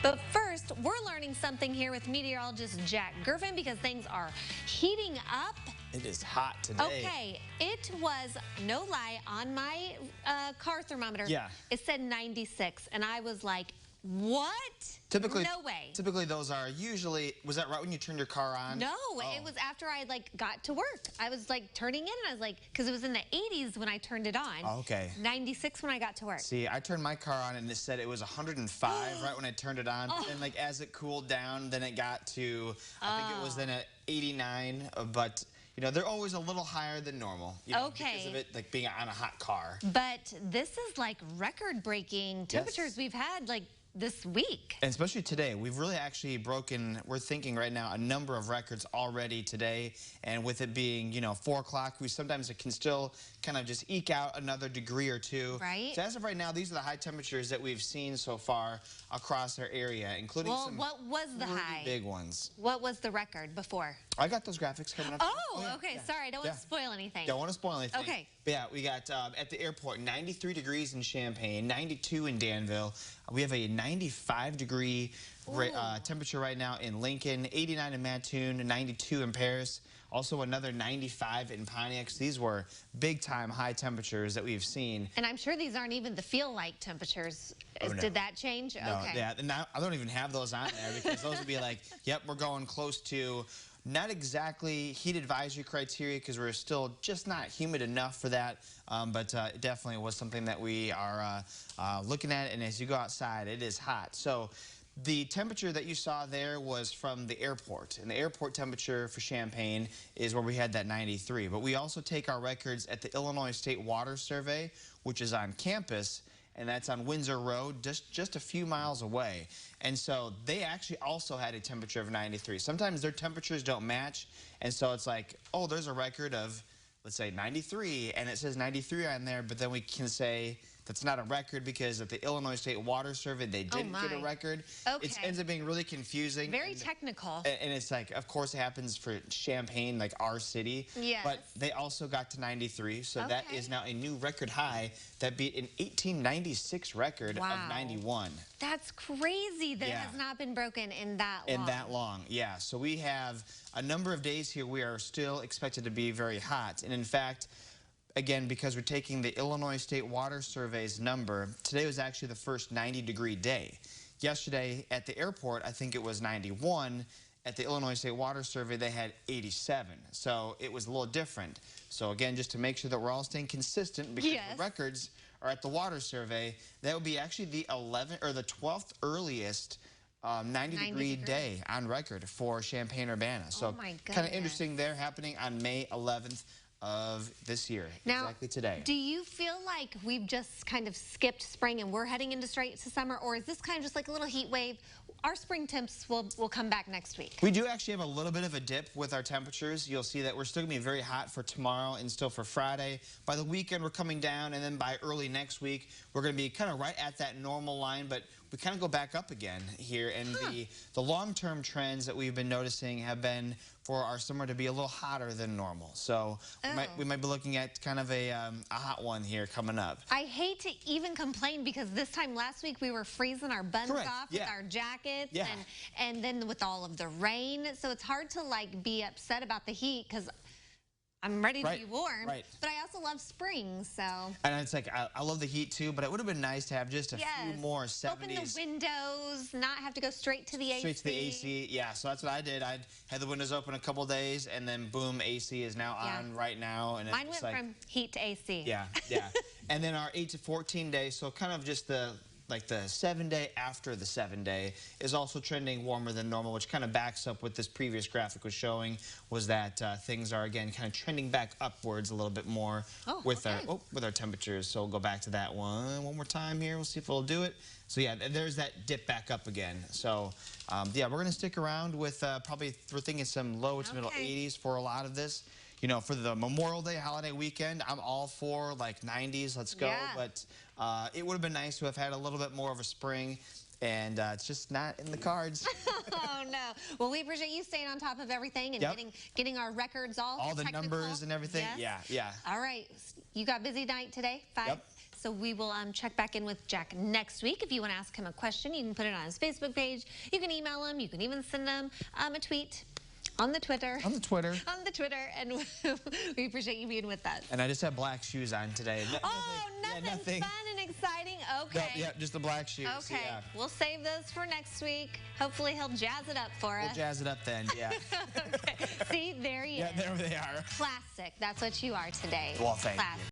But first, we're learning something here with meteorologist Jack Gerfen because things are heating up. It is hot today. Okay, it was, no lie, on my car thermometer. Yeah. It said 96, and I was like, what? Typically, no way. Typically, those are usually. Was that right when you turned your car on? No, Oh. it was after I got to work. I was turning in, and I was like, because it was in the 80s when I turned it on. Oh, okay. 96 when I got to work. See, I turned my car on, and it said it was 105 right when I turned it on. And as it cooled down, then it got to, I think it was then at 89. But you know, they're always a little higher than normal. You know, because of it being on a hot car. But this is record-breaking temperatures we've had this week. And especially today, we've really actually broken, we're thinking right now, a number of records already today. And with it being, 4 o'clock, we sometimes can still kind of just eke out another degree or two. Right. So as of right now, these are the high temperatures that we've seen so far across our area, including some what was the high? big ones. What was the record before? I got those graphics coming up. Oh, okay. Yeah. Sorry, I don't want to spoil anything. Don't want to spoil anything. Okay. But yeah, we got at the airport 93 degrees in Champaign, 92 in Danville. We have a 95-degree temperature right now in Lincoln, 89 in Mattoon, 92 in Paris. Also another 95 in Pontiac. These were big-time high temperatures that we've seen. And I'm sure these aren't even the feel-like temperatures. Oh, no. Did that change? No, okay. Yeah, and I don't even have those on there because those would be like, yep, we're going close to not exactly heat advisory criteria because we're still just not humid enough for that. But it definitely was something that we are looking at. And as you go outside, it is hot. So the temperature that you saw there was from the airport. And the airport temperature for Champaign is where we had that 93. But we also take our records at the Illinois State Water Survey, which is on campus. And that's on Windsor Road, just a few miles away. And so they actually also had a temperature of 93. Sometimes their temperatures don't match, and so it's like, oh, there's a record of, let's say, 93, and it says 93 on there, but then we can say that's not a record because at the Illinois State Water Survey, they didn't get a record. Okay. It ends up being really confusing. Very technical. And it's like, of course, it happens for Champaign, like our city. Yes. But they also got to 93, so that is now a new record high that beat an 1896 record of 91. That's crazy that it has not been broken in that long. In that long, yeah. So we have a number of days here we are still expected to be very hot. And in fact, again, because we're taking the Illinois State Water Survey's number, today was actually the first 90-degree day. Yesterday at the airport, I think it was 91. At the Illinois State Water Survey, they had 87. So it was a little different. So again, just to make sure that we're all staying consistent, because the records are at the Water Survey, that would be actually the 11th or the 12th earliest 90-degree day on record for Champaign-Urbana. So kind of interesting there, happening on May 11th. Of this year, now, exactly today. Do you feel like we've just kind of skipped spring and we're heading into straight to summer, or is this kind of just like a little heat wave? Our spring temps will come back next week. We do actually have a little bit of a dip with our temperatures. You'll see that we're still going to be very hot for tomorrow and still for Friday. By the weekend, we're coming down, and then by early next week, we're going to be kind of right at that normal line, but we kind of go back up again here. And the long-term trends that we've been noticing have been for our summer to be a little hotter than normal. So we might be looking at kind of a hot one here coming up. I hate to even complain because this time last week we were freezing our buns off with our jackets and then with all of the rain. So it's hard to be upset about the heat because I'm ready to be warm, but I also love spring, so. And it's like, I love the heat too, but it would have been nice to have just a few more 70s. Open the windows, not have to go straight to the AC. Straight to the AC, yeah, so that's what I did. I had the windows open a couple days, and then boom, AC is now on right now. And mine went from heat to AC. Yeah. And then our 8 to 14 days, so kind of just the 7-day after the 7-day is also trending warmer than normal, which kind of backs up what this previous graphic was showing, was that things are again kind of trending back upwards a little bit more with our temperatures. So we'll go back to that one more time here. We'll see if it'll do it. So yeah, there's that dip back up again. So yeah, we're gonna stick around with probably we're thinking some low to middle 80s for a lot of this. You know, for the Memorial Day holiday weekend, I'm all for 90s, let's go. But it would have been nice to have had a little bit more of a spring, and it's just not in the cards. Oh, no. Well, we appreciate you staying on top of everything and getting our records all the numbers and everything. Yeah. All right. You got busy night today? So we will check back in with Jack next week. If you want to ask him a question, you can put it on his Facebook page. You can email him. You can even send him a tweet. On the Twitter. On the Twitter. On the Twitter, and we appreciate you being with us. And I just have black shoes on today. Nothing fun and exciting? Okay. No, yeah, just the black shoes. Okay. Yeah. We'll save those for next week. Hopefully he'll jazz it up for us. We'll jazz it up then, yeah. Okay. See, there he is. Yeah, there they are. Classic. That's what you are today. Well, thank you.